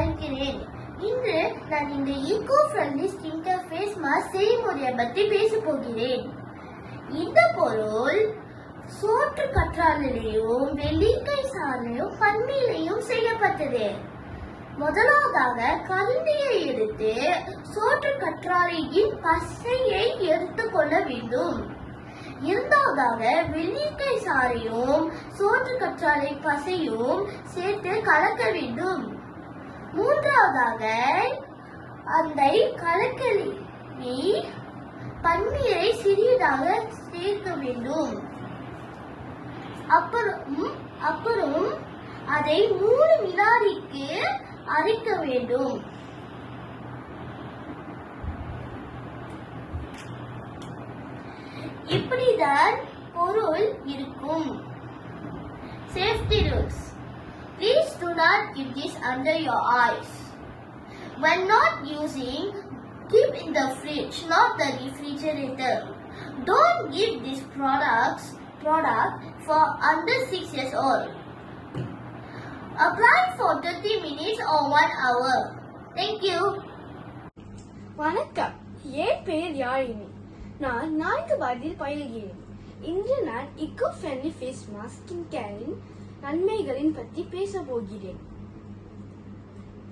அழைக்கிறேன். இன்று நான் இந்த eco friendly skin care face mask செய்முறையை பற்றி பேச போகிறேன். இந்த பொருள் சோற்று கற்றாழையிலும் வெள்ளிக்காய் சாறிலும் பன்னீரிலும் செய்யப்பட்டது. முதலாவதாக கரண்டியை எடுத்து சோற்று கற்றாழையின் பசையை எடுத்துக்கொள்ள வேண்டும். இரண்டாவதாக வெள்ளிக்காய் சாறையும் சோற்று கற்றாழை பசையும் சேர்த்து கலக்க வேண்டும். மூன்றாவதாக அந்த கலக்கலில் பன்னீரை சிறியதாக சேர்க்க வேண்டும். அப்புறம் அதை 3 வினாடிக்கு அரைக்க வேண்டும். இப்படிதான் பொருள் இருக்கும். Safety rules. Please do not keep this under your eyes. When not using, keep in the fridge, not the refrigerator. Don't give this product for under 6 years old. Apply for 30 minutes or 1 hour. Thank you. வணக்கம், என் பெயர் யாழினி. நான் 4 வயதில் பயில்கிறேன். இன்று நான் eco friendly face mask skin கேரின் நன்மைகளின் பற்றி பேச போகிறேன்.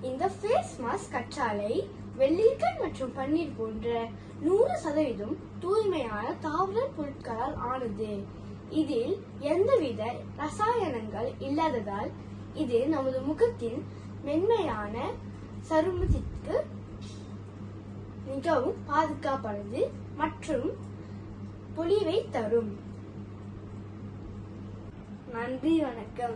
இந்த ஃபேஸ் மாஸ்க் கற்றாழை, வெள்ளிக்காய் மற்றும் பன்னீர் போன்ற 100% தூய்மையான தாவர பொருட்களால் ஆனது. இதில் எந்தவித ரசாயனங்கள் இல்லாததால் இது நமது முகத்தின் மென்மையான சருமத்திற்கு மிகவும் பாதுகாப்பானது மற்றும் பொலிவை தரும். நன்றி, வணக்கம்.